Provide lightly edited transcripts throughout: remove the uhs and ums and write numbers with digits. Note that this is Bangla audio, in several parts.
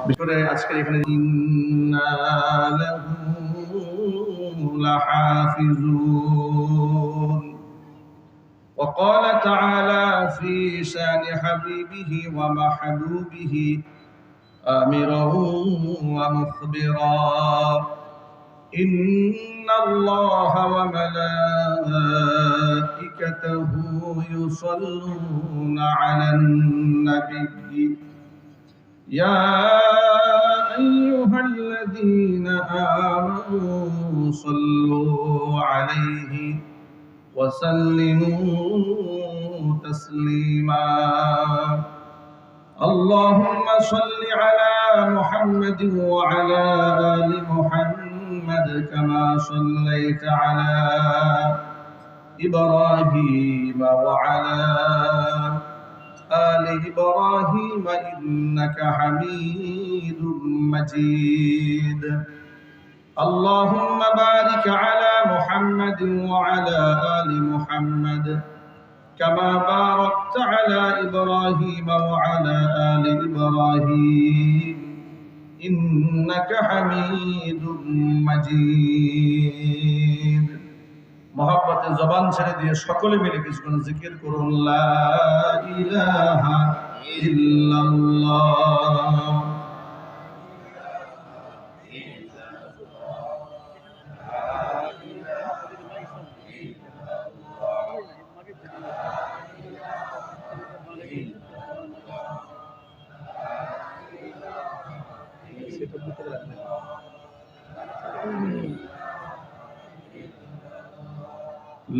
বিশেষ আজকে এখানে ইন্না লাহু লাহাফিজুন وقال تعالى في شان حبيبه ومحبوبه آمرا ومخبرا إن الله وملائكته يصلون على النبي يا أيها الذين آمنوا صلوا عليه وسلموا تسليما اللهم صل على محمد وعلى آل محمد كما صليت على إبراهيم وعلى آل إبراهيم إنك حميد مجيد اللهم بارك على محمد وعلى آل محمد كما باركت على إبراهيم وعلى آل إبراهيم إنك حميد مجيد محبت زبان ছেড়ে দিয়ে সকলে মিলে কিছুক্ষণ জিকির করুন লা ইলাহা ইল্লাল্লাহ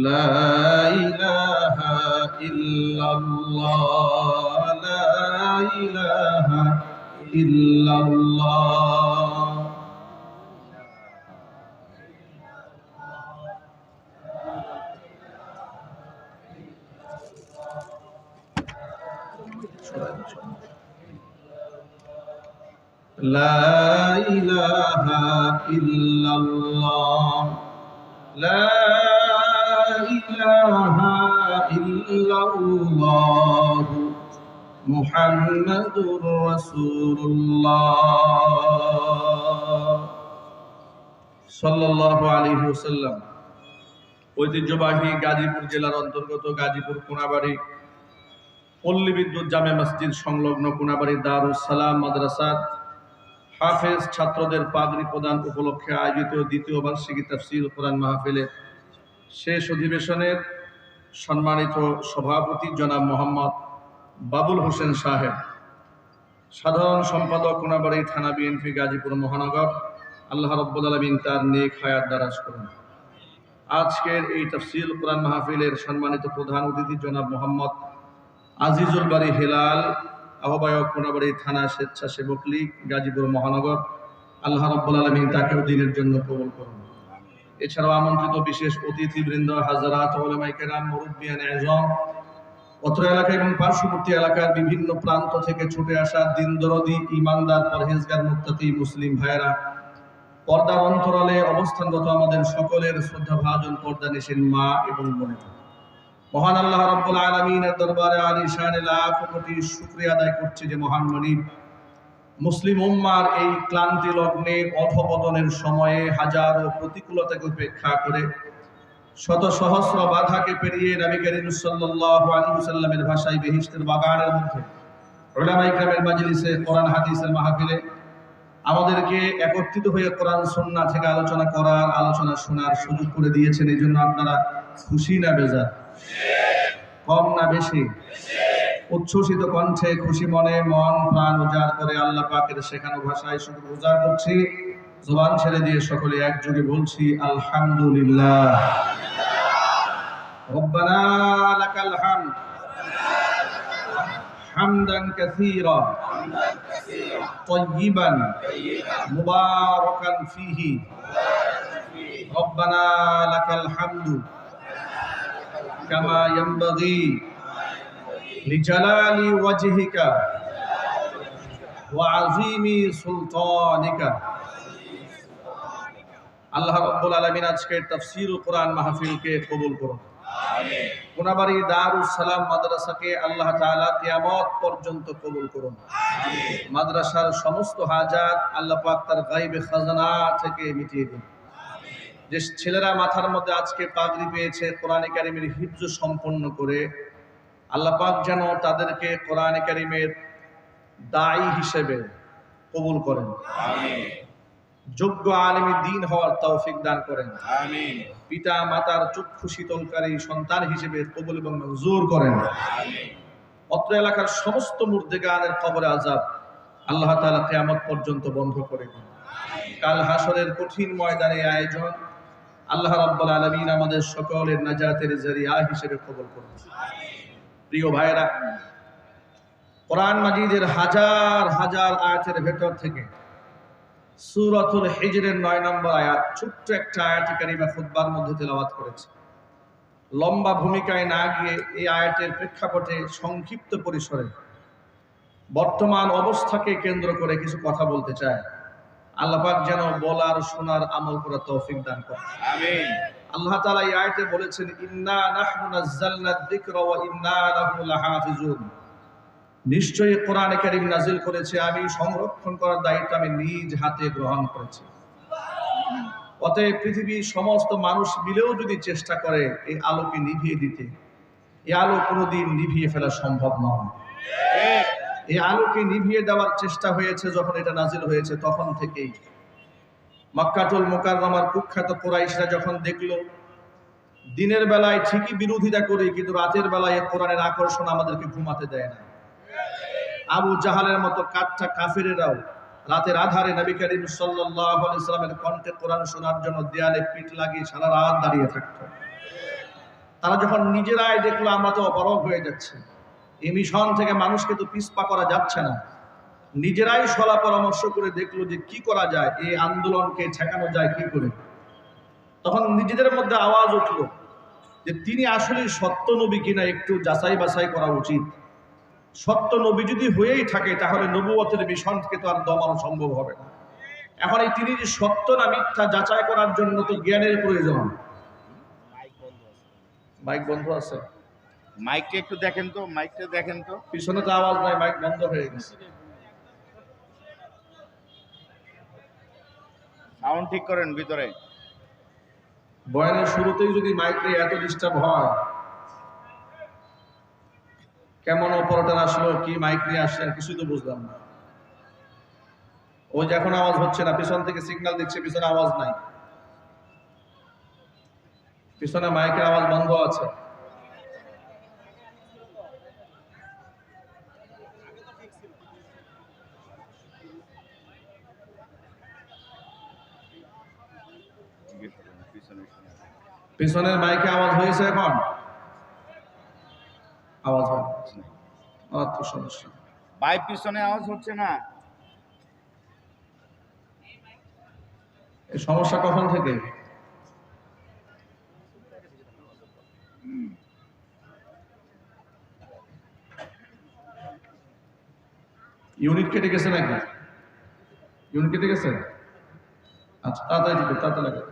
لا إله إلا الله لا إله إلا الله لا إله إلا الله لا إله إلا الله محمد رسول الله صلى الله عليه وسلم ঐতিহ্যবাহী গাজীপুর জেলার অন্তর্গত গাজীপুর কোনাবাড়ি পল্লী বিদ্যুৎ জামে মসজিদ সংলগ্ন কোনাবাড়ি দারুস সালাম মাদ্রাসার হাফেজ ছাত্রদের পাগড়ি প্রদান উপলক্ষে আয়োজিত দ্বিতীয় বার্ষিকী তাফসীর কোরআন মাহফিলের শেষ অধিবেশনের সম্মানিত সভাপতি জনাব মোহাম্মদ বাবুল হোসেন সাহেব, সাধারণ সম্পাদক কোনাবাড়ি থানা বিএনপি গাজীপুর মহানগর, আল্লাহ রাব্বুল আলামিন তার নেক হায়াত দারাজ করুন। আজকের এই তাফসীর কোরআন মাহফিলের সম্মানিত প্রধান অতিথি জনাব মোহাম্মদ আজিজুল বারী হেলাল, আহ্বায়ক কোনাবাড়ি থানা স্বেচ্ছাসেবক লীগ গাজীপুর মহানগর, আল্লাহ রাব্বুল আলামিন তাকেও দিনের জন্য কবুল করুন। এছাড়াও আমন্ত্রিত বিশেষ অতিথিবৃন্দ, হাজরাত, উলামায়ে কেরাম, মুরব্বিয়ানে আযম, অত্র এলাকা এবং পার্শ্ববর্তী এলাকার বিভিন্ন প্রান্ত থেকে ছুটে আসা দিন দরদি, ইমানদার, পরহেজগার, মুত্তাকি মুসলিম ভাইয়েরা, পর্দার অন্তরালে অবস্থানরত আমাদের সকলের শ্রদ্ধাভাজন পর্দানিশীন মা এবং বোনেরা, মহান আল্লাহ রাব্বুল আলামিনের দরবারে আলিশানে লাখ কোটি শুকরিয়া আদায় করছি যে মহান মনিব মুসলিম উম্মার এই ক্লান্তি লগ্নে অধপতনের সময়ে হাজারো প্রতিকূলতাকে উপেক্ষা করে শত সহস্র বাধাকে পেরিয়ে নবী করিম সাল্লাল্লাহু আলাইহি ওয়াসাল্লামের ভাষায় বেহেশতের বাগানের মধ্যে উলামায়ে কেরামের মাজলিসে কোরআন হাদিসের মাহফিলে আমাদেরকে একত্রিত হয়ে কোরআন সুন্নাহ থেকে আলোচনা করার, আলোচনা শোনার সুযোগ করে দিয়েছেন। এই জন্য আপনারা খুশি না বেজার? কম না বেশি? উচ্ছ্বসিত কণ্ঠে খুশি মনে মন প্রাণ উজাড় করে আল্লাহ পাকের শেখানো ভাষায় শুকর গুজার করছি। জবান ছেড়ে দিয়ে সকলে একযোগে বলছি আলহামদুলিল্লাহ। রব্বানা লাকাল হামদ হামদান কাসীরা তাইয়িবান মুবারাকান ফীহি রব্বানা লাকাল হামদু কামা ইয়ানবাগী লিজালালি ওয়াজহিকা ওয়া আযীমি সুলতানিকা। আল্লাহ রাব্বুল আলামিন আজকের তাফসীরুল কোরআন মাহফিলকে কবুল করুন। কোনাবাড়ি দারুস সালাম মাদ্রাসাকে আল্লাহ তাআলা কিয়ামত পর্যন্ত কবুল করুন। মাদ্রাসার সমস্ত হাজাত আল্লাহ পাক তার গায়বে খাজানা থেকে মিটিয়ে দিন। যে ছেলেরা মাথার মধ্যে আজকে পাগড়ি পেয়েছে কোরআনে কারিমের হিফজ সম্পন্ন করে, আল্লাহ পাক যেন তাদেরকে কোরআনে কারিমের দায়ী হিসেবে কবুল করেন। যোগ্য আলেমী দ্বীন হওয়ার তৌফিক দান করেন। পিতা মাতার চক্ষু শীতলকারী সন্তান হিসেবে কবুল এবং মঞ্জুর করেন। অত্র এলাকার সমস্ত মুর্দেগানের কবরে আযাব আল্লাহ তাআলা কিয়ামত পর্যন্ত বন্ধ করে দিন। কাল হাসরের কঠিন ময়দানে আয়োজন আল্লাহ রাব্বুল আলামিন আমাদের সকলের নাজাতের জরিয়া হিসেবে কবুল করুন। প্রিয় ভাইরা, কোরআন মাজিদের হাজার হাজার আয়াতের ভেতর থেকে সূরাতুল হিজরের 9 নম্বর আয়াত, ছোট্ট একটা আয়াতে কারিমা খুতবার মধ্যে তেলাওয়াত করেছে। লম্বা ভূমিকায় না গিয়ে এই আয়াতের প্রেক্ষাপটে সংক্ষিপ্ত পরিসরে বর্তমান অবস্থাকে কেন্দ্র করে কিছু কথা বলতে চায়। আল্লাহ পাক যেন বলার শোনার আমল করার তৌফিক দান করেন। আমিন। আল্লাহ তাআলা এই আয়াতে বলেছেন, ইন্না নাহনু নাযালনা যিকরা ওয়া ইন্না লাহু লাহাফিজুন। নিশ্চয়ই কোরআনে কারীম নাযিল করেছে, আমি সংরক্ষণ করার দায়িত্ব আমি নিজ হাতে গ্রহণ করেছি। অতএব পৃথিবীর সমস্ত মানুষ মিলেও যদি চেষ্টা করে এই আলোকে নিভিয়ে দিতে, এই আলো কোনোদিন নিভিয়ে ফেলা সম্ভব নয়। এই আলোকে নিভিয়ে দেওয়ার চেষ্টা হয়েছে যখন এটা নাজিল হয়েছে তখন থেকেই। মক্কাতুল মুকাররমার কুখ্যাত কুরাইশরা যখন দেখলো দিনের বেলায় ঠিকই বিরোধিতা করি, কিন্তু রাতের বেলায় কোরআনের আকর্ষণ আমাদেরকে ঘুমাতে দেয় না। আবু জাহালের মতো কাঠটা কাফেরেরাও রাতের আধারে নবী করিম সাল্লাল্লাহু আলাইহি ওয়াসাল্লামের কণ্ঠে কোরআন শোনার জন্য দেয়ালে পিঠ লাগিয়ে সারা রাত দাঁড়িয়ে থাকতো। তারা যখন নিজেরাই দেখলো আমরা তো অপারগ হয়ে যাচ্ছে, এই মিশন থেকে মানুষকে তো পিছপা করা যাচ্ছে না, নিজেরাই সলা পরামর্শ করে দেখলো যে কি করা যায়, এই আন্দোলনকে ঠেকানো যায় কি করে। তখন নিজেদের মধ্যে আওয়াজ উঠলো যে তিনি আসলে সত্য নবী কিনা একটু যাচাই বাছাই করা উচিত। সত্য নবী যদি হয়েই থাকে তাহলে নবুয়তের মিশনকে তো আর দমানো সম্ভব হবে না। এখন এই তিনি যে সত্য না মিথ্যা যাচাই করার জন্য তো জ্ঞানের প্রয়োজন। মাইক বন্ধ আছে, মাইকটা একটু দেখেন তো, মাইকটা দেখেন তো। পিছনে তো আওয়াজ নাই, মাইক বন্ধ হয়ে গেছে। সাউন্ড ঠিক করেন ভিতরে। বয়ানের শুরুতেই যদি মাইক নিয়ে এত ডিস্টার্ব হয়, কেমন অপারেটর আসলো, কি মাইক নিয়ে আসছেন কিছুই তো বুঝলাম না। ওই যে এখন আওয়াজ হচ্ছে না, পিছন থেকে সিগন্যাল দিচ্ছে পিছনে আওয়াজ নাই, পিছনে মাইকের আওয়াজ বন্ধ আছে। পিছনের মাইকে আওয়াজ হয়েছে, এখন আওয়াজ হয় তো সমস্যা। ভাই পিছনে আওয়াজ হচ্ছে না, এই সমস্যা কখন থেকে? ইউনিট কেটে গেছে নাকি? ইউনিট কেটে গেছে? আচ্ছা, তাড়াতাড়ি দিবে, তাড়াতাড়ি লাগে।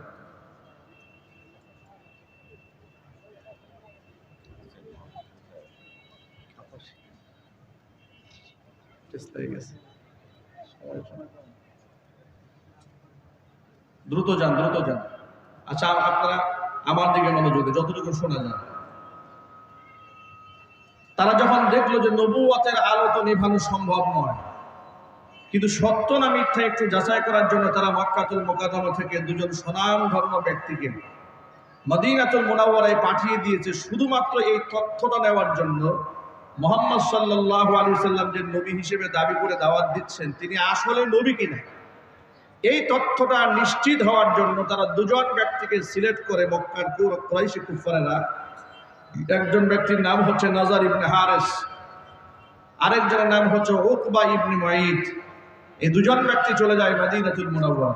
দ্রুত যান, দ্রুত যান। আচ্ছা, আপনারা আমার দিকে মনোযোগ দেন, যতটুকু শোনা যায়। তারা যখন দেখলো যে নবুয়তের আলো তো নেভানো সম্ভব নয়, কিন্তু সত্য না মিথ্যা একটু যাচাই করার জন্য তারা মক্কাতুল মুকাররমা থেকে দুজন স্বনামধন্য ব্যক্তিকে মদিনাতুল মুনাওয়ারায় পাঠিয়ে দিয়েছে শুধুমাত্র এই তথ্যটা নেওয়ার জন্য মুহাম্মদ সাল্লাল্লাহু আলাইহি সাল্লাম যে নবী হিসেবে দাবি করে দাওয়াত দিচ্ছেন তিনি আসলে নবী কিনা এই তথ্যটা নিশ্চিত হওয়ার জন্য তারা দুজন ব্যক্তিকে সিলেক্ট করে মক্কার কুরাইশি কুফারেরা। একজন ব্যক্তির নাম হচ্ছে নাজার ইবনে হারিস, আরেকজনের নাম হচ্ছে উকবা ইবনে মুঈত। এই দুজন ব্যক্তি চলে যায় মদিনাতুল মুনাওয়ারা।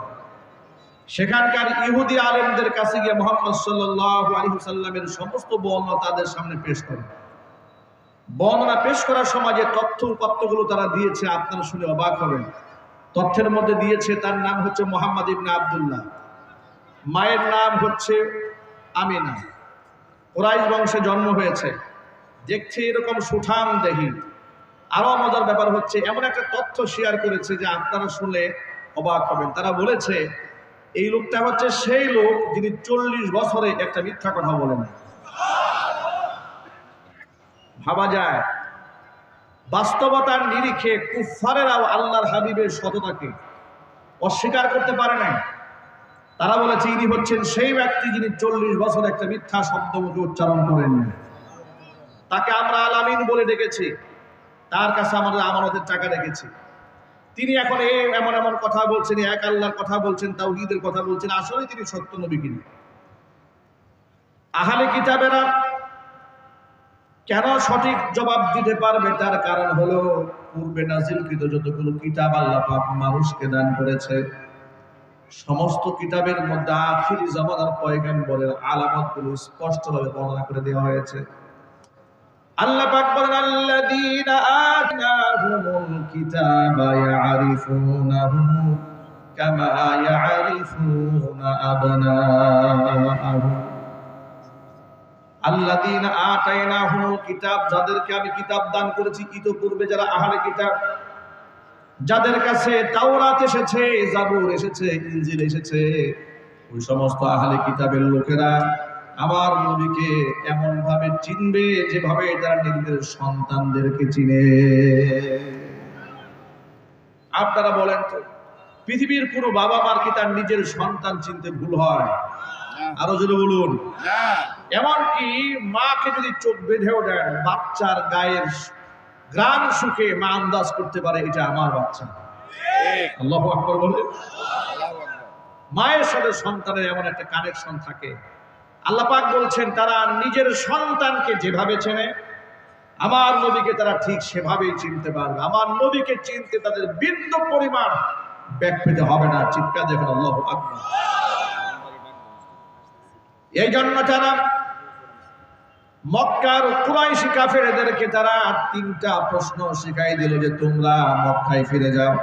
সেখানকার ইহুদি আলেমদের কাছে গিয়ে মুহাম্মদ সাল্লাল্লাহু আলাইহি সাল্লামের সমস্ত বর্ণনা তাদের সামনে পেশ করে। বর্ণনা পেশ করার সময় যে তথ্য উপাত্তগুলো তারা দিয়েছে আপনারা শুনে অবাক হবেন। তথ্যের মধ্যে দিয়েছে তার নাম হচ্ছে মুহাম্মদ ইবনে আব্দুল্লাহ, মায়ের নাম হচ্ছে আমিনা, কুরাইশ বংশে জন্ম হয়েছে, দেখছি এরকম সুঠাম দেহি। আরো মজার ব্যাপার হচ্ছে, এমন একটা তথ্য শেয়ার করেছে যে আপনারা শুনলে অবাক হবেন। তারা বলেছে এই লোকটা হচ্ছে সেই লোক যিনি 40 বছরে একটা মিথ্যা কথা বলেন। ভাবা যায়, বাস্তবতার নিরিখে কুফফারেরাও আল্লাহর হাবিবের সততাকে অস্বীকার করতে পারে নাই। তারা বলেছে ইনি হচ্ছেন সেই ব্যক্তি যিনি 40 বছর একটা মিথ্যা শব্দ মুখে উচ্চারণ করেন। তাকে আমরা আলামিন বলে ডেকেছি, তার কাছে আমাদের আমানতের টাকা রেখেছি। তিনি এখন এমন এমন কথা বলছেন, এক আল্লাহর কথা বলছেন, তাওহীদের কথা বলছেন, আসলে তিনি সত্য নবী কিনা। আহলে কিতাবেরা কেন সঠিক জবাব দিতে পারবে, তার কারণ হলো পূর্বে নাজিলকৃত যতগুলো কিতাব আল্লাহ পাক মানুষকে দান করেছে, সমস্ত কিতাবের মধ্যে আখিরি জামানার পয়গম্বরের আলামতগুলো স্পষ্টভাবে বর্ণনা করে দেওয়া হয়েছে। আল্লাহ পাক বলেন, আল্লাযীনা আতাইনাহুমুল কিতাবা ইয়ারিফুনাহু কামা ইয়ারিফুনা আবনাআহুম। আল্লাযীনা আতাইনাহুমুল কিতাব, যাদেরকে আমি কিতাব দান করেছি ইতোপূর্বে, যারা আহলে কিতাব, যাদের কাছে তাওরাত এসেছে, জাবুর এসেছে, ইনজিল এসেছে, ওই সমস্ত আহলে কিতাবের লোকেরা আমার নবীকে এমন ভাবে চিনবে যেভাবে তারা নিজেদের সন্তানদেরকে চিনে। আপনারা বলেন তো, পৃথিবীর কোন বাবা মার কি তার নিজের সন্তান চিনতে ভুল হয়? আরো জোরে বলুন। এমনকি মাকে যদি চোখ বেঁধেও দেন, বাচ্চার গায়ের গ্রাম সুখে মা আন্দাজ করতে পারে এটা আমার বাচ্চা। আল্লাহু আকবার বলে। মায়ের সাথে সন্তানের এমন একটা কানেকশন থাকে। আল্লাহ পাক বলছেন তারা নিজের সন্তানকে যেভাবে চেনে, আমার নবীকে তারা ঠিক সেভাবেই চিনতে পারবে। আমার নবীকে চিনতে তাদের বিন্দু পরিমাণ ব্যাক পেতে হবে না। চিৎকার দেখুন আল্লাহু আকবার। এই জন্য তারা মক্কার কুরাইশি কাফেরদেরকে তারা 3টা প্রশ্ন শিখাই দিল যে তোমরা মক্কায় ফিরে যাও।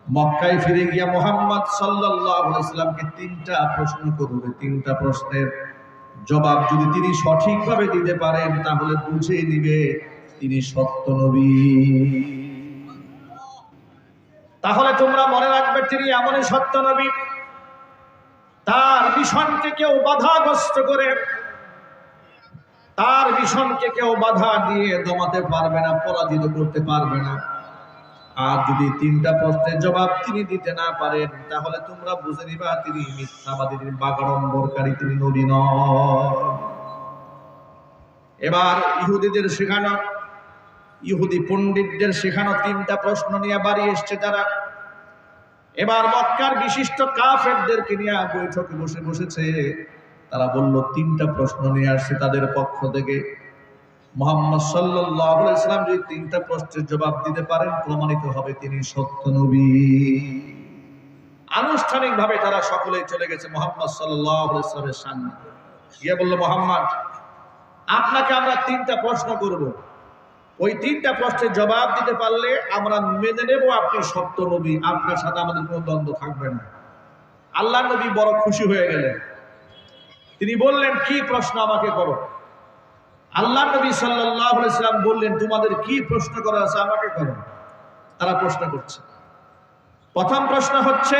মক্কায় ফিরে গিয়া মুহাম্মদ সাল্লাল্লাহু আলাইহি ওয়াসাল্লামকে 3টা প্রশ্ন করবে। 3টা প্রশ্নের জবাব যদি তিনি সঠিকভাবে দিতে পারেন তাহলে বুঝে নিবে তিনি সত্য নবী। তাহলে তোমরা মনে রাখবে তিনি এমনই সত্য নবী, তার মিশনকে কেউ বাধাগ্রস্ত করে, তার মিশনকে কেউ বাধা দিয়ে দমাতে পারবে না, পরাজিত করতে পারবে না। আর যদি 3টা প্রশ্নের জবাব তিনি দিতে না পারেন তাহলে তোমরা বুঝে নিবা তিনি মিথ্যাবাদী, তিনি বাগাড়ম্বরকারী, তিনি নবী নন। এবার ইহুদিদের শেখানো, ইহুদি পণ্ডিতদের শেখানো 3টা প্রশ্ন নিয়ে বাড়ি এসছে তারা। এবার মক্কার বিশিষ্ট কাফেরদেরকে নিয়ে বৈঠকে বসেছে। তারা বলল 3টা প্রশ্ন নিয়ে আসছে তাদের পক্ষ থেকে। মুহাম্মদ সাল্লাল্লাহু আলাইহি ওয়াসাল্লাম যদি 3টা প্রশ্নের জবাব দিতে পারেন প্রমাণিত হবে তিনি সত্য নবী। আনুষ্ঠানিকভাবে তারা সকলেই চলে গেছে মুহাম্মদ সাল্লাল্লাহু আলাইহি ওয়াসাল্লামের সামনে গিয়ে বলল, মুহাম্মদ আপনাকে আমরা 3টা প্রশ্ন করব, ওই 3টা প্রশ্নের জবাব দিতে পারলে আমরা মেনে নেব আপনি সত্য নবী, আপনার সাথে আমাদের কোনো দ্বন্দ্ব থাকবে না। আল্লাহর নবী বড় খুশি হয়ে গেলেন। তিনি বললেন, কি প্রশ্ন আমাকে করো। আল্লাহ নবী সাল্লাল্লাহু আলাইহি ওয়াসাল্লাম বললেন, তোমাদের কি প্রশ্ন করার আছে আমাকে করো। তারা প্রশ্ন করছে। প্রথম প্রশ্ন হচ্ছে,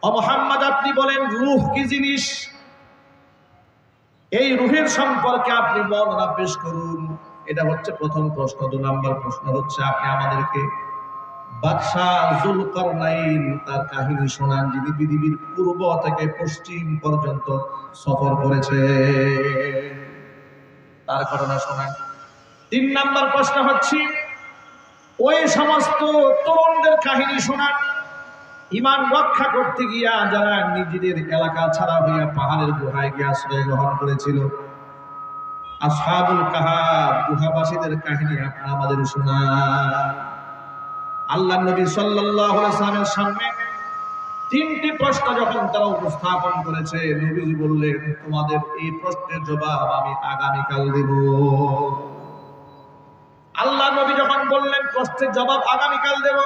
ও মুহাম্মদ আপনি বলেন রূহ কি জিনিস, এই রূহের সম্পর্কে আপনি বর্ণনা পেশ করুন। এটা হচ্ছে প্রথম প্রশ্ন। 2 নম্বর প্রশ্ন হচ্ছে আপনি আমাদেরকে বাদশাহ যুলকারনাইন তার কাহিনী শোনান, যিনি পৃথিবীর পূর্ব থেকে পশ্চিম পর্যন্ত সফর করেছে, তার ঘটনা শোনান। 3 নম্বর প্রশ্ন হচ্ছে ওই সমস্ত তরুণদের কাহিনী শোনান, ঈমান রক্ষা করতে গিয়া যারা নিজেদের এলাকা ছাড়া হইয়া পাহাড়ের গুহায় গিয়ে আশ্রয় গ্রহণ করেছিল। আসহাবুল কাহাফ গুহাবাসীদের কাহিনী আপনি আমাদের শোনান। আল্লাহ নবী সাল্লাল্লাহু আলাইহি ওয়াসাল্লামের সামনে 3টি প্রশ্ন যখন তারা উপস্থাপন করেছে, নবীজি বললেন তোমাদের এই প্রশ্নের জবাব আমি আগামীকাল দেব। আল্লাহ নবী যখন বললেন প্রশ্নের জবাব আগামীকাল দেব,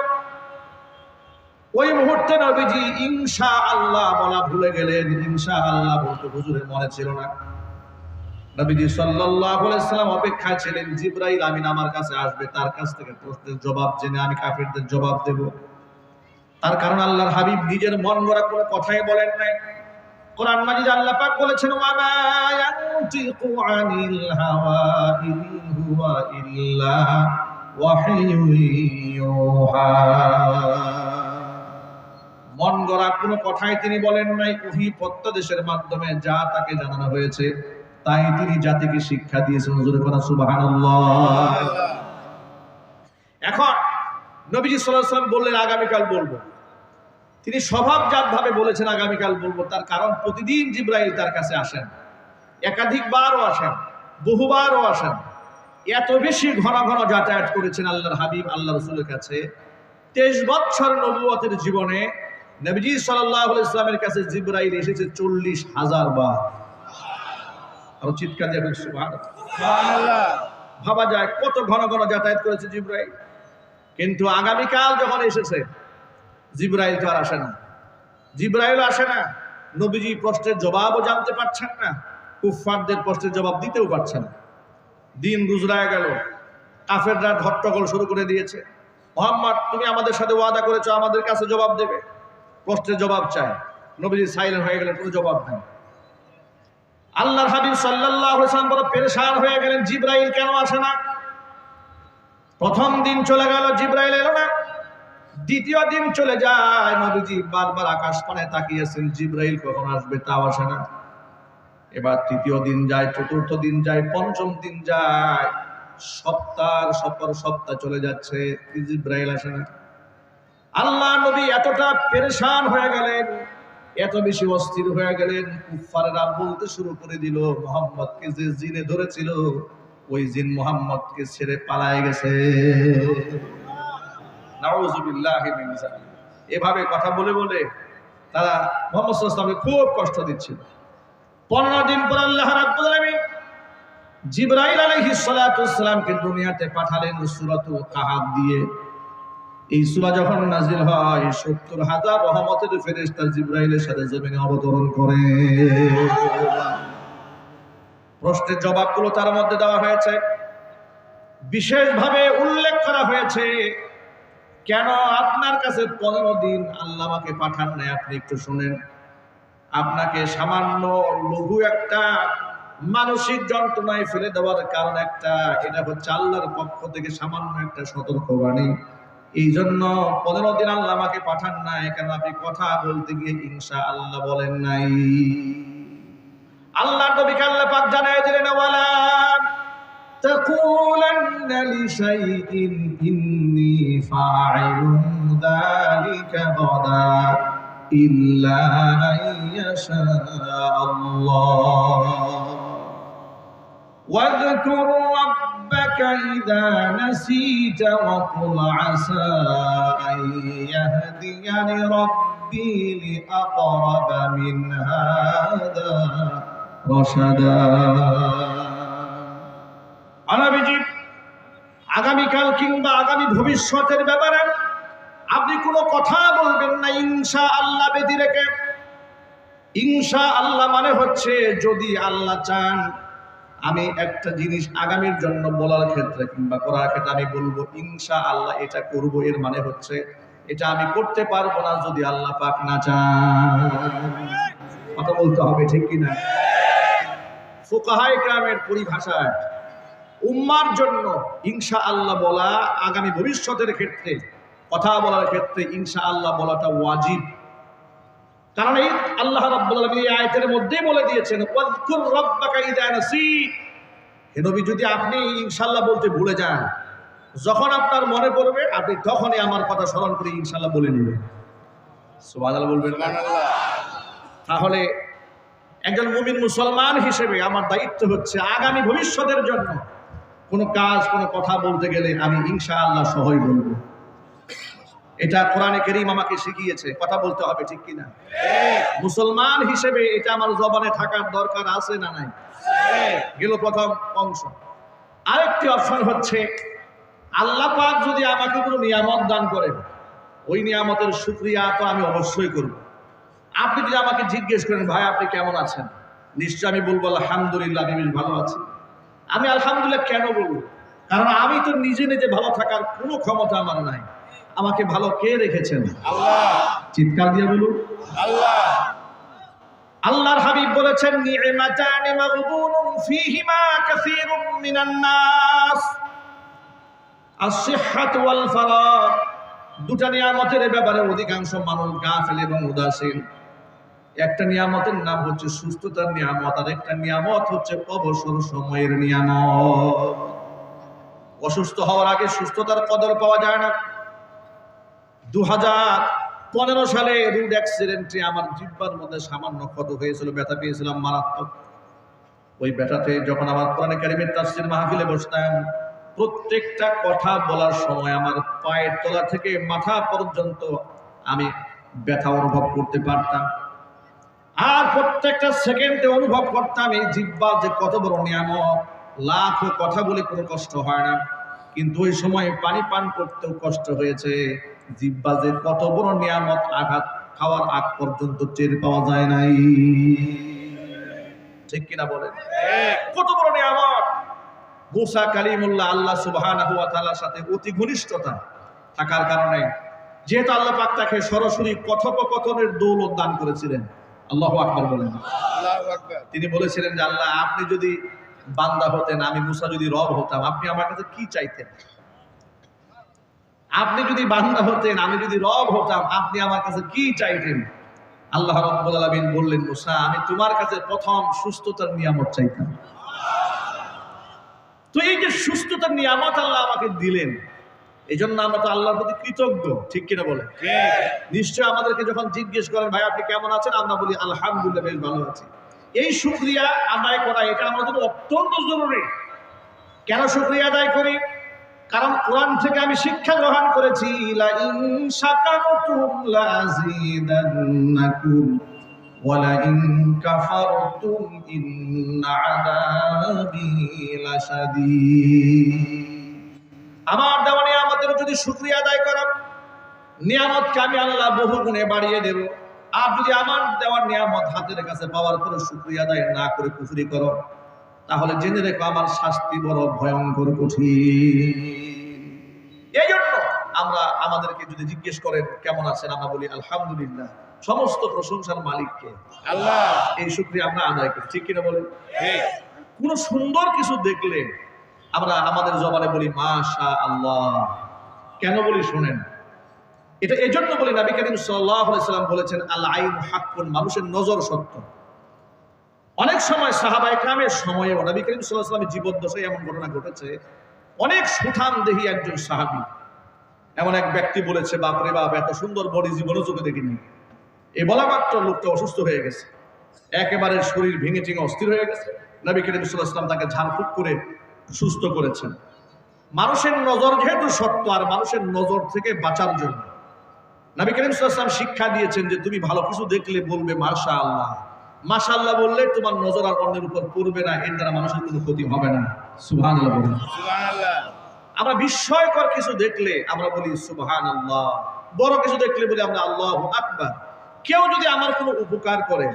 ওই মুহূর্তে নবীজি ইনশাআল্লাহ বলা ভুলে গেলেন। ইনশাআল্লাহ বলতে হুজুরের মনে ছিল না। নবীজি সাল্লাল্লাহু আলাইহি সাল্লাম অপেক্ষায় ছিলেন জিবরাইল আমিন আমার কাছে আসবে, তার কাছ থেকে প্রশ্নের জবাব জেনে আমি কাফিরদের জবাব দেব। তার কারণ আল্লাহর হাবিব নিজের মন গড়া কোনো কথাই বলেন নাই। কোরআন মাজিদে আল্লাহ পাক বলেছেন, ওয়া মা ইয়ানতিকু আনিল হাওয়া ইন হুয়া ইল্লা ওয়াহয়ুন ইউহা। মন গড়া কোনো কথাই তিনি বলেন নাই। ওহী প্রত্যাদেশের মাধ্যমে যা তাকে জানানো হয়েছে তাই তিনি জাতিকে শিক্ষা দিয়েছেন। হুজুরে কোন সুবহানাল্লাহ। এখন নবীজি সাল্লাল্লাহু আলাইহি ওয়াসাল্লাম বললেন আগামীকাল বলবো। তিনি স্বভাবজাত ভাবে বলেছেন আগামীকাল বলবো, তার কারণ প্রতিদিন জিবরাইল তার কাছে আসেন, একাধিকবারও আসেন, বহুবারও আসেন। এত বেশি ঘন ঘন যাতায়াত করেছেন আল্লাহর হাবিব আল্লাহ রাসূলের কাছে। 23 বছর নবুয়তের জীবনে নবীজি সাল্লাল্লাহু আলাইহি ওয়াসাল্লামের কাছে জিবরাইল এসেছে 40,000 বার। আর চিৎকার দিয়ে সুবহানাল্লাহ। ভাবা যায় কত ঘন ঘন যাতায়াত করেছে জিবরাইল। কিন্তু আগামীকাল যখন এসেছে জিবরাইল তো আর আসে না। জিবরাইল আসে না, নবীজি প্রশ্নের জবাবও জানতে পারছেন না, কুফফারদের প্রশ্নের জবাব দিতেও পারছেন না। দিন গুজরায় গেল, কাফেররা হট্টগোল শুরু করে দিয়েছে। মুহাম্মদ, তুমি আমাদের সাথে ওয়াদা করেছো আমাদের কাছে জবাব দেবে, প্রশ্নের জবাব চায়। নবীজি সাইলেন্ট হয়ে গেলেন, কোনো জবাব নেই। আল্লাহর হাবিব সাল্লাল্লাহু আলাইহি ওয়াসাল্লাম বড় পেরেশান হয়ে গেলেন, জিবরাইল কেন আসে না? প্রথম দিন চলে গেল, জিবরাইল এলো না। দ্বিতীয় দিন চলে যায়, নবীজি বারবার আকাশ পানে তাকিয়েছেন, জিবরাইল কখন আসবে তাও আসে না। এবার তৃতীয় দিন যায়, চতুর্থ দিন যায়, পঞ্চম দিন যায়, সপ্তাহ চলে যাচ্ছে, জিবরাইল আসে না। আল্লাহ নবী এতটা পেরেশান হয়ে গেলেন, এত বেশি অস্থির হয়ে গেলেন, কুফফাররা বলতে শুরু করে দিল, মুহাম্মদকে যে জিনে ধরেছিল ওই জিন মুহাম্মদকে ছেড়ে পালায়ে গেছে। নাউযুবিল্লাহি মিন যালিক। এভাবে কথা বলে বলে তারা মুহাম্মদ সাল্লাল্লাহু আলাইহি ওয়াসাল্লামকে খুব কষ্ট দিচ্ছিল। 15 দিন পর আল্লাহ রাব্বুল আলামিন জিবরাইল আলাইহিস সালাতু ওয়াস সালামকে দুনিয়াতে পাঠালেন সূরাতুল কাহাফ দিয়ে। এই সূরা যখন নাযিল হয় 70,000 রহমতের ফেরেশতা জিবরাইলের সাথে জমিনে অবতরণ করে। প্রশ্নের জবাবগুলো তার মধ্যে দেওয়া হয়েছে, বিশেষভাবে উল্লেখ করা হয়েছে, কেন আপনার কাছে 15 দিন আল্লাহ আমাকে পাঠান নাই আপনি একটু শুনেন। আপনাকে সামান্য লঘু একটা মানসিক যন্ত্রণায় ফেলে দেওয়ার কারণ একটা, এটা হচ্ছে আল্লাহর পক্ষ থেকে সামান্য একটা সতর্কবাণী। এই জন্য 15 দিন আল্লাহ আমাকে পাঠান নাই, কেন আপনি কথা বলতে গিয়ে ইনশাআল্লাহ বলেন নাই। আল্লাহ নবীকে আল্লাহ পাক জানায় দিলেন, ওয়ালা তাকুলান্না লিশাইইন ইন্নী ফাইলুন যালিকা গাদা ইল্লা আইয়াশা আল্লাহ واذكر ربك إذا نسيت وقل عسى أن يهديني ربي لأقرب من هذا رشدا। আগামীকাল কিংবা আগামী ভবিষ্যতের ব্যাপারে আপনি কোনো কথা বলবেন না ইনশাআল্লাহ ব্যতি রেখে। ইনশাআল্লাহ মানে হচ্ছে যদি আল্লাহ চান আমি একটা জিনিস আগামীর জন্য বলার ক্ষেত্রে কিংবা করার ক্ষেত্রে আমি বলবো ইনশাআল্লাহ এটা করব, এর মানে হচ্ছে এটা আমি করতে পারবো না যদি আল্লাহ পাক না চান। কথা বলতে হবে, ঠিক কিনা? ফুকাহায়ে কেরামের পরিভাষায় উম্মার জন্য ইনশাআল্লাহ বলা, আগামী ভবিষ্যতের ক্ষেত্রে কথা বলার ক্ষেত্রে ইনশাআল্লাহ বলাটা ওয়াজিব। কারণ এই আল্লাহ রাব্বুল আলামিন এই আয়াতের মধ্যেই বলে দিয়েছেন, ওয়াজকুর রাব্বাকা ইযা নাসিত। হে নবী, যদি আপনি ইনশাআল্লাহ বলতে ভুলে যান, যখন আপনার মনে পড়বে আপনি তখনই আমার কথা স্মরণ করে ইনশাআল্লাহ বলে নেবেন। সুবহানাল্লাহ বলবেন। তাহলে একজন মুমিন মুসলমান হিসেবে আমার দায়িত্ব হচ্ছে আগামী ভবিষ্যতের জন্য কোনো কাজ কোনো কথা বলতে গেলে আমি ইনশাআল্লাহ সহই বলবো। এটা কোরআনে কারীম আমাকে শিখিয়েছে, কথা বলতে হবে, ঠিক কিনা? মুসলমান হিসেবে এটা আমার জবানে থাকার দরকার আছে না নাই? গেল প্রথম অংশ। আরেকটি অপশন হচ্ছে আল্লাহ পাক যদি আমাকে কোনো নিয়ামত দান করেন, ওই নিয়ামতের শুকরিয়া তো আমি অবশ্যই করব। আপনি যদি আমাকে জিজ্ঞেস করেন, ভাই আপনি কেমন আছেন, নিশ্চয় আমি বলবো আলহামদুলিল্লাহ আমি বেশ ভালো আছি। আমি আলহামদুলিল্লাহ কেন বলবো? কারণ আমি তো নিজে নিজে ভালো থাকার কোনো ক্ষমতা আমার নাই। আমাকে ভালো কে রেখেছেন? আল্লাহ। চিৎকার দিয়ে বলুন আল্লাহ। আল্লাহর হাবিব বলেছেন নি'মাতানি মাগবুনুন ফীহিমা কাসীরুম মিনান নাস আস-সিহহাতু ওয়াল ফারাগ। দুটা নিয়ামতের ব্যাপারে অধিকাংশ মানুষ গাফিল এবং উদাসীন। একটা নিয়ামতের নাম হচ্ছে সুস্থতার নিয়ামত, আর একটা নিয়ামত হচ্ছে অবসর সময়ের নিয়ামত। অসুস্থ হওয়ার আগে সুস্থতার কদর পাওয়া যায় না। 2015 সালে রোড অ্যাক্সিডেন্টে আমার জিহ্বার মধ্যে সামান্য ক্ষত হয়েছিল, ব্যথা পেয়েছিলাম মারাত্মক। ওই ব্যথাতে যখন আমার কোরআনে কারিমের তাফসীর মাহফিলে বসতাম, প্রত্যেকটা কথা বলার সময় আমার পায়ের তলা থেকে মাথা পর্যন্ত আমি ব্যথা অনুভব করতে পারতাম। আর প্রত্যেকটা সেকেন্ডে অনুভব করতাম এই জিহ্বা যে কত বড় নিয়ামত। লাখো কথা বলে কোনো কষ্ট হয় না, কিন্তু ওই সময় পানি পান করতেও কষ্ট হয়েছে। জিহ্বা যে কত বড় নিয়ামত, আঘাত খাওয়ার আগ পর্যন্ত টের পাওয়া যায় নাই। ঠিক কিনা বলেন? কত বড় নিয়ামত। মুসা কালিমুল্লাহ আল্লাহ সুবহানাহু ওয়া তাআলার সাথে অতি ঘনিষ্ঠতা থাকার কারণে যেহেতু আল্লাহ পাক তাকে সরাসরি কথোপকথনের দৌলত দান করেছিলেন। আল্লাহু আকবার বলেন। আল্লাহু আকবার। তিনি বলেছিলেন যে আল্লাহ আপনি যদি বান্দা হতেন, আমি মুসা যদি রব হতাম, আপনি আমার কাছে কি চাইতেন? আপনি যদি বান্দা হতেন, আমি যদি রব হতাম, আপনি আমার কাছে কি চাইতেন? আল্লাহ রাব্বুল আলামিন বললেন, মুসা আমি তোমার কাছে প্রথম সুস্থতার নিয়ামত চাইতাম। তো এই যে সুস্থতার নিয়ামত আল্লাহ আমাকে দিলেন, এই জন্য আমরা তো আল্লাহর প্রতি কৃতজ্ঞ। ঠিক কিনা বলেন? নিশ্চয় আমাদেরকে যখন জিজ্ঞেস করেন ভাই আপনি কেমন আছেন, আমরা বলি আলহামদুলিল্লাহ বেশ ভালো আছি। এই শুকরিয়া আদায় করা এটা আমাদের অত্যন্ত জরুরি। কেন শুকরিয়া আদায় করি? কারণ কোরআন থেকে আমি শিক্ষা গ্রহণ করেছি, লা ইন শাকারতুম লাযীদান্নাকুম ওয়া লা ইন কাফারতুম ইন্না আযাবী লাশাদীদ। আমার দেওয়া নিয়ামতের যদি শুকরিয়া আদায় করো, নিয়ামতকে আমি আল্লাহ বহু গুণে বাড়িয়ে দেব। আর যদি আমার দেওয়ার নিয়ামত হাতের কাছে পাওয়ার পরে শুকরিয়া আদায় না করে কুফরি করো, তাহলে জেনে রেখো আমার শাস্তি বড় ভয়ঙ্কর কঠিন। এই জন্য আমরা আমাদেরকে যদি জিজ্ঞেস করেন কেমন আছেন, আমরা বলি আলহামদুলিল্লাহ। সমস্ত প্রশংসার মালিককে আল্লাহ। এই শুকরিয়া আমরা আদায় করি। ঠিক কিনা বলেন? ঠিক। কোন সুন্দর কিছু দেখলে আমরা আমাদের জবানে বলি মাশা আল্লাহ। কেন বলি শোনেন, এটা এজন্য বলি নবী করিম সাল্লাল্লাহু আলাইহি সাল্লাম বলেছেন আল আইন হাক্কুন, মানুষের নজর সত্য। অনেক সময় সাহাবায়ে কেরামের সময়ে নবী করিম সাল্লাল্লাহু আলাইহি সাল্লামের জীবদ্দশায় এমন ঘটনা ঘটেছে, অনেক সুঠাম দেহি একজন সাহাবী, এমন এক ব্যক্তি বলেছে বাপরে বাপ এত সুন্দর বডি জীবনও চোখে দেখিনি। এই বলা মাত্র লোকটা অসুস্থ হয়ে গেছে, একেবারে শরীর ভেঙে চিঙে অস্থির হয়ে গেছে। নবী করিম সাল্লাল্লাহু আলাইহি সাল্লাম তাকে ঝাড়ফুঁক করে সুস্থ করেছেন। মানুষের নজর যেহেতু সত্য, আর মানুষের নজর থেকে বাঁচার জন্য নবী করিম সাল্লাল্লাহু আলাইহি ওয়াসাল্লাম শিক্ষা দিয়েছেন যে তুমি ভালো কিছু দেখলে বলবে মাশাআল্লাহ। মাশাআল্লাহ বললে তোমার নজর আর অন্যের উপর পড়বে না, এর দ্বারা মানুষের কোনো ক্ষতি হবে না। সুবহানাল্লাহ বলুন। সুবহানাল্লাহ। আমরা বিস্ময়কর কিছু দেখলে আমরা বলি সুবহানাল্লাহ, বড় কিছু দেখলে বলি আমরা আল্লাহু আকবার। কেউ যদি আমার কোনো উপকার করে,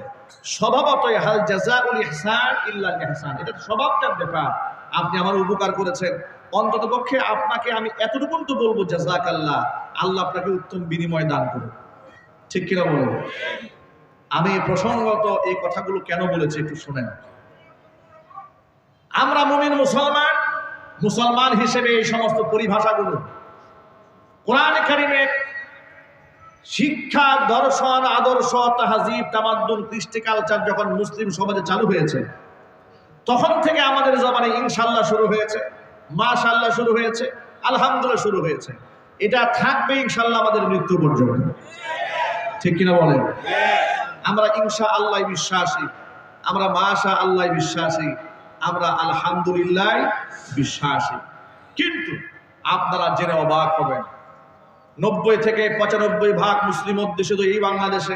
স্বভাবতই হাল জাযাউল ইহসান ইল্লাল ইহসান, এটা স্বভাবটার ব্যাপার। আপনি আমার উপকার করেছেন, অন্তত পক্ষে আপনাকে আমি এতটুকু তো বলবো জাযাকাল্লাহ, আল্লাহ আপনাকে উত্তম বিনিময় দান করুন। ঠিক কিনা বলুন? আমি প্রসঙ্গত এই কথাগুলো কেন বলেছি একটু শুনেন। আমরা মুমিন মুসলমান হিসেবে এই সমস্ত পরিভাষাগুলো কোরআনে কারিমের শিক্ষা, দর্শন, আদর্শ, তাহজিব, তামাদ্দুন, কৃষ্টি কালচার যখন মুসলিম সমাজে চালু হয়েছে, তখন থেকে আমাদের জবানে ইনশাআল্লাহ শুরু হয়েছে, মাশাআল্লাহ শুরু হয়েছে, আলহামদুলিল্লাহ শুরু হয়েছে। এটা থাকবে ইনশাআল্লাহ আমাদের মৃত্যু পর্যন্ত। ঠিক কিনা বলেন? আমরা ইনশাআল্লাহ বিশ্বাসী, আমরা মাশাআল্লাহ বিশ্বাসী, আমরা আলহামদুলিল্লাহ বিশ্বাসী। কিন্তু আপনারা জেনে অবাক হবেন, 90 থেকে 95% মুসলিম অধ্যুষিত এই বাংলাদেশে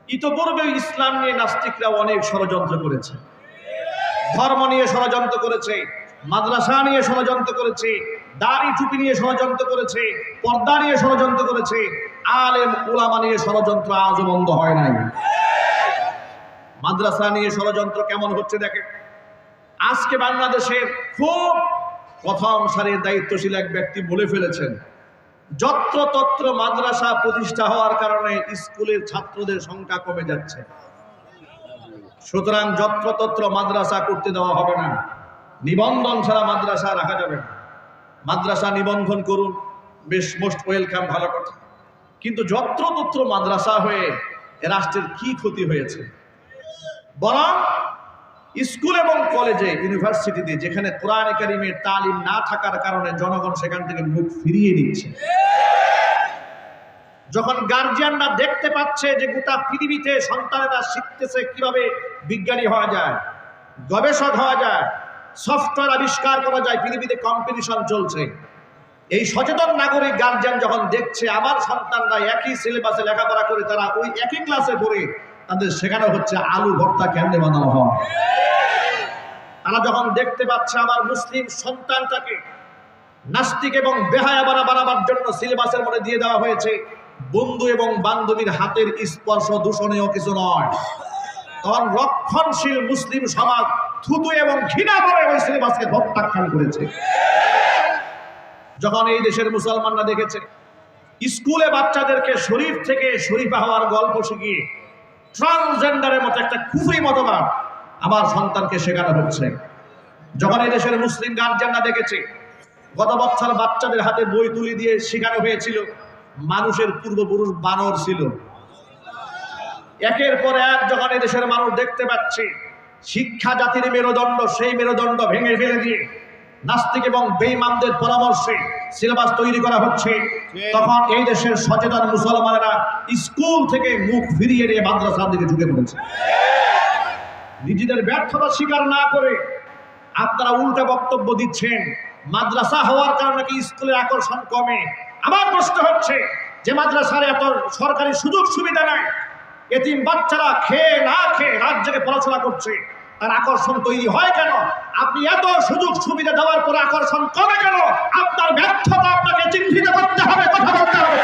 ইতোপূর্বে ইসলাম নিয়ে নাস্তিকরা অনেক ষড়যন্ত্র করেছে, ধর্ম নিয়ে ষড়যন্ত্র করেছে, মাদ্রাসা নিয়ে ষড়যন্ত্র করেছে, দাড়ি টুপি নিয়ে ষড়যন্ত্র করেছে, পর্দা নিয়ে ষড়যন্ত্র করেছে, আলেম উলামা নিয়ে ষড়যন্ত্র আজও বন্ধ হয় নাই। মাদ্রাসা নিয়ে ষড়যন্ত্র কেমন হচ্ছে দেখেন। আজকে বাংলাদেশের খুব প্রথম সারির দায়িত্বশীল এক ব্যক্তি বলে ফেলেছেন, যত্রতত্র মাদ্রাসা প্রতিষ্ঠা হওয়ার কারণে স্কুলের ছাত্রদের সংখ্যা কমে যাচ্ছে, সুতরাং যত্রতত্র মাদ্রাসা করতে দেওয়া হবে না, নিবন্ধন ছাড়া মাদ্রাসা রাখা যাবে না, মাদ্রাসা নিবন্ধন করুন, বেশ মোস্ট ওয়েলকাম, ভালো কথা। কিন্তু যত্রতত্র মাদ্রাসা হয়ে রাষ্ট্রের কি ক্ষতি হয়েছে? বরং স্কুল এবং কলেজে, ইউনিভার্সিটিতে যেখানে কোরআন কারীমের তালিম না থাকার কারণে জনগণ সেখান থেকে মুখ ফিরিয়ে নিচ্ছে। যখন গার্জিয়ানরা দেখতে পাচ্ছে যে গোটা পৃথিবীতে সন্তানেরা শিখতেছে কিভাবে বিজ্ঞানী হওয়া যায়, গবেষক হওয়া যায়, সফটওয়্যার আবিষ্কার করা যায়, পৃথিবীতে কম্পিটিশন চলছে, এই সচেতন নাগরিক গার্জিয়ান যখন দেখছে আমার সন্তানরা একই সিলেবাসে লেখাপড়া করে তারা ওই একই ক্লাসে পড়ে তাদের শেখানো হচ্ছে আলু ভর্তা কেমনে বানানো হয়, তারা যখন দেখতে পাচ্ছে আমার মুসলিম সন্তানটাকে নাস্তিক এবং বেহায়া বানাবার জন্য সিলেবাসের মধ্যে দিয়ে দেওয়া হয়েছে বন্ধু এবং বান্ধবীর হাতের স্পর্শ দূষণীয় কিছু নয়, তখন রক্ষণশীল মুসলিম সমাজ থুতু এবং ঘৃণা করে ওই সিলেবাসকে প্রত্যাখ্যান করেছে। যখন এই দেশের মুসলমানরা দেখেছে স্কুলে বাচ্চাদেরকে শরীফ থেকে শরীফা হওয়ার গল্প শিখিয়ে ট্রান্সজেন্ডারের মতো একটা কুফরি মতবাদ আমার সন্তানকে শেখানো হচ্ছে, যখন এই দেশের মুসলিম গার্জিয়ানরা দেখেছে গত বছর বাচ্চাদের হাতে বই তুলে দিয়ে শেখানো হয়েছিল মানুষের পূর্বপুরুষ বানর ছিল, একের পর এক যখন এই দেশের মানুষ দেখতে পাচ্ছে শিক্ষা জাতির মেরুদণ্ড, সেই মেরুদণ্ড ভেঙে ফেলে দিয়ে নাস্তিক এবং বেঈমানদের পরামর্শে সিলেবাস তৈরি করা হচ্ছে, তখন এই দেশের সচেতন মুসলমানেরা স্কুল থেকে মুখ ফিরিয়ে নিয়ে মাদ্রাসার দিকে ঝুঁকে পড়েছে। নিজেদের ব্যর্থতা স্বীকার না করে আপনারা উল্টা বক্তব্য দিচ্ছেন মাদ্রাসা হওয়ার কারণে কি স্কুলের আকর্ষণ কমে। আমার প্রশ্ন হচ্ছে যে মাদ্রাসার এত সরকারি সুযোগ সুবিধা নাই, এতিম বাচ্চারা খেয়ে না খেয়ে রাজ্যে পড়াশোনা করছে, তার আকর্ষণ তৈরি হয় কেন? আপনি এত সুযোগ সুবিধা দেওয়ার পরে আকর্ষণ কমে কেন? আপনার ব্যর্থতা আপনাকে চিহ্নিত করতে হবে, কথা বলতে হবে।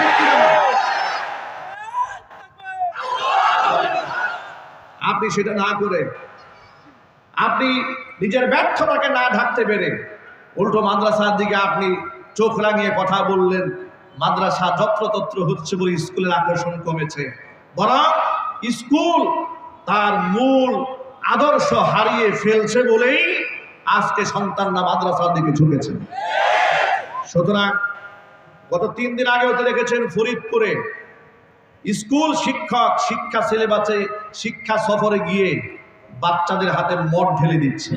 আপনি সেটা না করে, আপনি নিজের ব্যর্থতাকে না ঢাকতে পেরে উল্টো মাদ্রাসার দিকে আপনি চোখ রাঙিয়ে কথা বললেন, মাদ্রাসা যত্রতত্র হচ্ছে বলে স্কুলের আকর্ষণ কমেছে, বরং স্কুল তার মূল আদর্শ হারিয়ে ফেলছে বলেই আজকে সন্তানরা মাদ্রাসার দিকে ঝুঁকেছে। সুতরাং গত 3 দিন আগে হতে দেখেছেন ফরিদপুরে স্কুল শিক্ষক শিক্ষা সিলেবাসে শিক্ষা সফরে গিয়ে বাচ্চাদের হাতে মদ ঢেলে দিচ্ছে।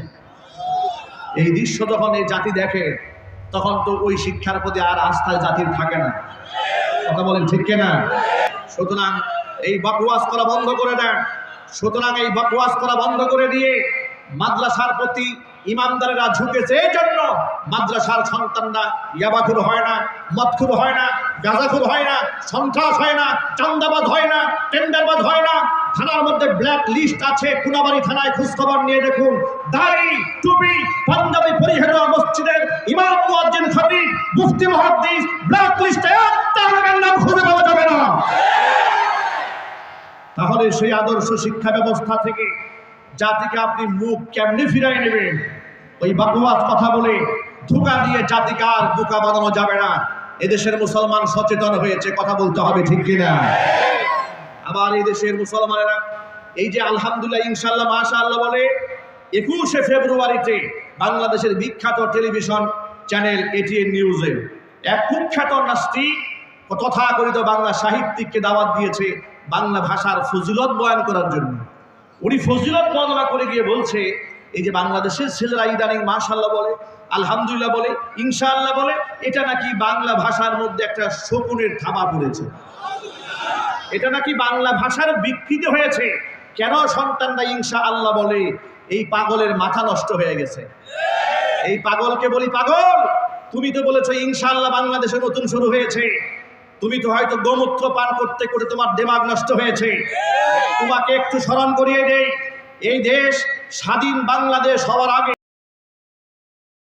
এই দৃশ্য যখন এই জাতি দেখে তখন তো ওই শিক্ষার প্রতি আর আস্থা জাতির থাকে না, কথা বলেন ঠিক কিনা? সুতরাং এই বকওয়াস করা বন্ধ করে দেন, সুতরাং এই বকওয়াস করা বন্ধ করে দিয়ে মাদ্রাসার প্রতি ইমানদারেরা ঝুঁকেছে। এই জন্য মাদ্রাসার সন্তানরা ইয়াবাখুর হয় না, মদখুর হয় না, গাঁজাখুর হয় না, সন্ত্রাস হয় না, চান্দাবাজ হয় না, টেন্ডারবাজ হয় না। থানার মধ্যে ব্ল্যাক লিস্ট আছে, কোনাবাড়ি থানায় খোঁজখবর নিয়ে দেখুন, দাড়ি টুপি পাঞ্জাবি পরিহিত মসজিদের ইমাম মুয়াজ্জিন খতিব মুফতি মুহাদ্দিস ব্ল্যাক লিস্টে একটা নাম খুঁজে পাওয়া যাবে না। তাহলে সেই আদর্শ শিক্ষা ব্যবস্থা থেকে জাতিকে আপনি মুখ কেমনে ফিরাই নেবেন? ওই বকওয়াস কথা বলে ধোঁকা দিয়ে জাতিকে আর বোকা বানানো যাবে না। এদেশের মুসলমান সচেতন হয়েছে, কথা বলতে হবে ঠিক কিনা? আবার এই দেশের মুসলমানেরা এই যে আলহামদুলিল্লাহ ইনশাআল্লাহ মাশাআল্লাহ বলে 21শে ফেব্রুয়ারিতে বাংলাদেশের বিখ্যাত টেলিভিশন চ্যানেল এটিএন নিউজে এক কুখ্যাত নাস্তিক তথাকথিত বাংলা সাহিত্যিককে দাওয়াত দিয়েছে বাংলা ভাষার ফজিলত বয়ান করার জন্য। উনি ফজিলত বর্ণনা করে গিয়ে বলছে এই যে বাংলাদেশের ছেলেরা ইদানিং মাশাআল্লাহ বলে, আলহামদুলিল্লাহ বলে, ইনশাআল্লাহ বলে, এটা নাকি বাংলা ভাষার মধ্যে একটা শকুনের থাবা পড়েছে, এটা নাকি বাংলা ভাষার বিকৃতি হয়েছে। কেন সন্তানরা ইনশাআল্লাহ বলে? এই পাগলের মাথা নষ্ট হয়ে গেছে। এই পাগলকে বলি, পাগল তুমি তো বলেছো ইনশাআল্লাহ বাংলাদেশে নতুন শুরু হয়েছে, তুমি তো হয়তো গোমূত্র পান করতে করতে তোমার দিমাগ নষ্ট হয়েছে। তোমাকে একটু স্মরণ করিয়ে দেই, এই দেশ স্বাধীন বাংলাদেশ হওয়ার আগে